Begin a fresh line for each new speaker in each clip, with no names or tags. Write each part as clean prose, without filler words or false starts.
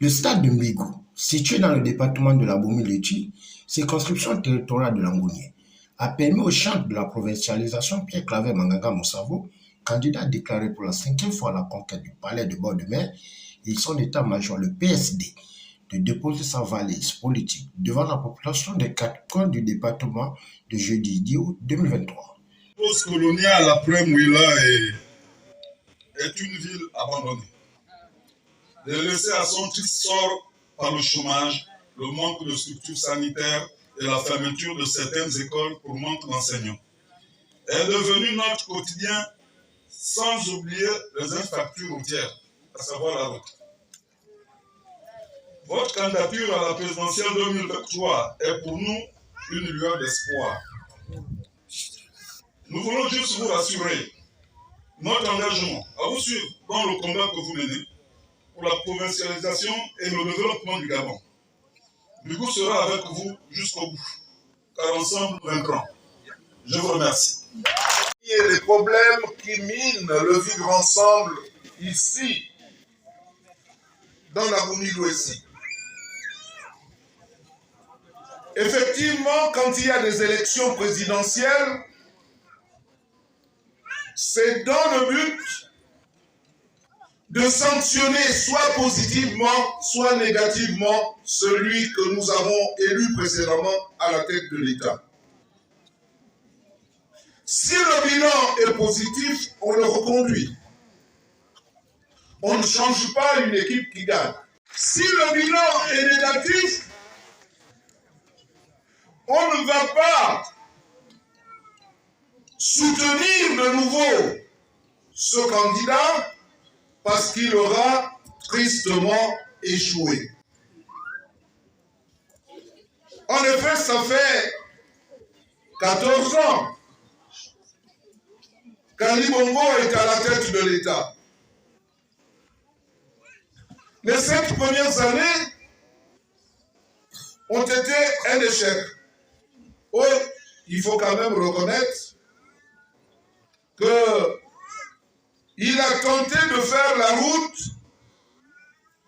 Le stade de Mbégou, situé dans le département de la Bomi-Leti, circonscription territoriale de Langounier, a permis au chef de la provincialisation Pierre Claver Manganga Moussavo, candidat déclaré pour la 5e fois à la conquête du palais de bord de mer et son état-major, le PSD, de déposer sa valise politique devant la population des 4 coins du département de jeudi 10 août 2023.
Post-coloniale après Mouila est une ville abandonnée, laissée à son triste sort par le chômage, le manque de structures sanitaires et la fermeture de certaines écoles pour manque d'enseignants. Elle est devenue notre quotidien, sans oublier les infrastructures routières, à savoir la route. Votre candidature à la présidentielle 2023 est pour nous une lueur d'espoir. Nous voulons juste vous rassurer notre engagement à vous suivre dans le combat que vous menez pour la provincialisation et le développement du Gabon. Mbégou sera avec vous jusqu'au bout, car ensemble, nous vaincrons. Je vous remercie.
Il y a des problèmes qui minent le vivre ensemble ici, dans la Bomi-Louessi. Effectivement, quand il y a des élections présidentielles, c'est dans le but de sanctionner soit positivement, soit négativement celui que nous avons élu précédemment à la tête de l'État. Si le bilan est positif, on le reconduit. On ne change pas une équipe qui gagne. Si le bilan est négatif, on ne va pas soutenir de nouveau ce candidat parce qu'il aura tristement échoué. En effet, ça fait 14 ans qu'Ali Bongo est à la tête de l'État. Les 5 premières années ont été un échec. Oh, il faut quand même reconnaître qu'il a tenté de faire la route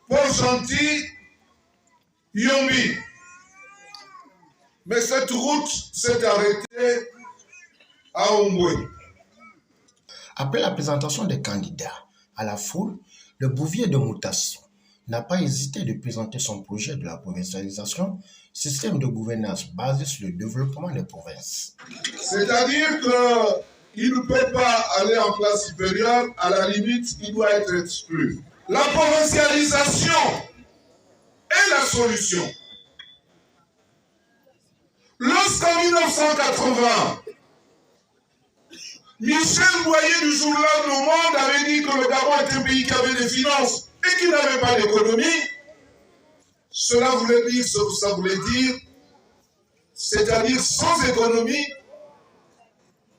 Port-Gentil-Yombi. Mais cette route s'est arrêtée à Omboué.
Après la présentation des candidats à la foule, le Bouvier de Moutassou n'a pas hésité de présenter son projet de la provincialisation, système de gouvernance basé sur le développement des provinces.
C'est-à-dire qu'il ne peut pas aller en classe supérieure, à la limite, il doit être exclu. La provincialisation est la solution. Lorsqu'en 1980, Michel Boyer du journal Le Monde avait dit que le Gabon était un pays qui avait des finances et qui n'avait pas d'économie, cela voulait dire ce que ça voulait dire, c'est-à-dire sans économie,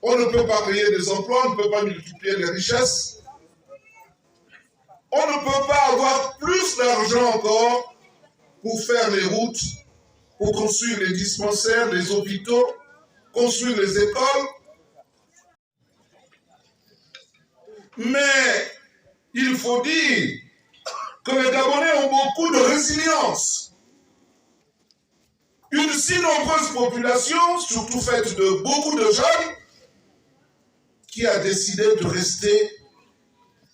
on ne peut pas créer des emplois, on ne peut pas multiplier les richesses, on ne peut pas avoir plus d'argent encore pour faire les routes, pour construire les dispensaires, les hôpitaux, construire les écoles. Mais il faut dire que les Gabonais ont beaucoup de résilience. Une si nombreuse population, surtout faite de beaucoup de jeunes, qui a décidé de rester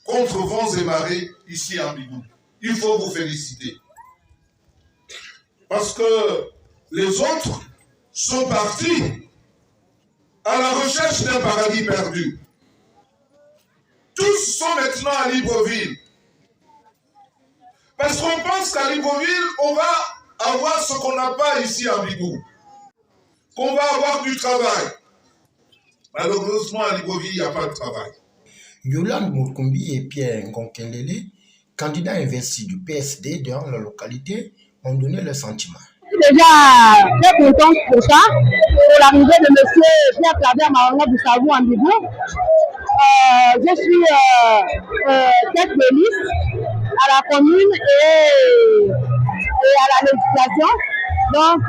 contre vents et marées ici à Mbégou. Il faut vous féliciter. Parce que les autres sont partis à la recherche d'un paradis perdu. Tous sont maintenant à Libreville. Parce qu'on pense qu'à Libreville, on va avoir ce qu'on n'a pas ici à Mbégou. Qu'on va avoir du travail. Malheureusement, à Libreville, il n'y a pas de travail.
Yolande Mourkoumbi et Pierre Ngonkelele, candidats investis du PSD dans la localité, ont donné leur sentiment.
Je suis déjà très contente pour ça, pour l'arrivée de M. Pierre Claver Manganga Moussavo en Mbégou. Je suis tête de liste à la commune et à la législation. Donc,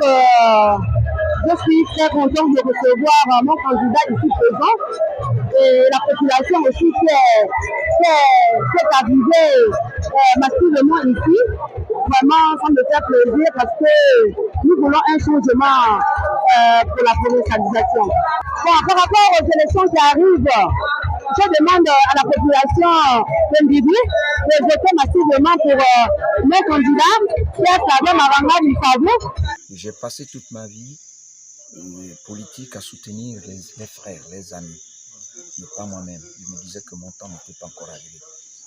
je suis très contente de recevoir mon candidat ici présent et la population aussi qui est arrivée massivement ici. vraiment, ça me fait plaisir parce que nous voulons un changement pour la provincialisation. Bon, par rapport aux élections qui arrivent, je demande à la population de Mbibi de voter massivement pour nos candidats, Pierre-Claver Maranga Musavou.
J'ai passé toute ma vie politique à soutenir les frères, les amis, mais pas moi-même. Je me disais que mon temps n'était pas encore arrivé.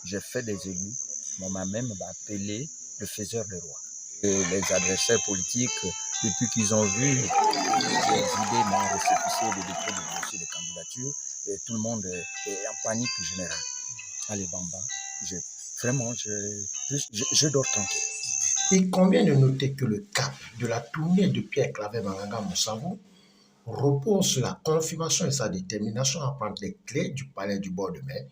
J'ai fait des élus, on m'a même appelé le faiseur de roi. Et les adversaires politiques, depuis qu'ils ont vu les idées m'ont récépissé de dépôt de dossier de candidature, et tout le monde est en panique générale. Allez, Bamba, je dors tranquille.
Il convient de noter que le cap de la tournée de Pierre-Claver Maranga Musavou repose sur la confirmation et sa détermination à prendre les clés du palais du bord de mer.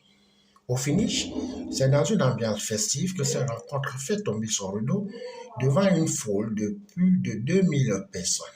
Au finish, c'est dans une ambiance festive que cette rencontre fait tomber son rideau devant une foule de plus de 2000 personnes.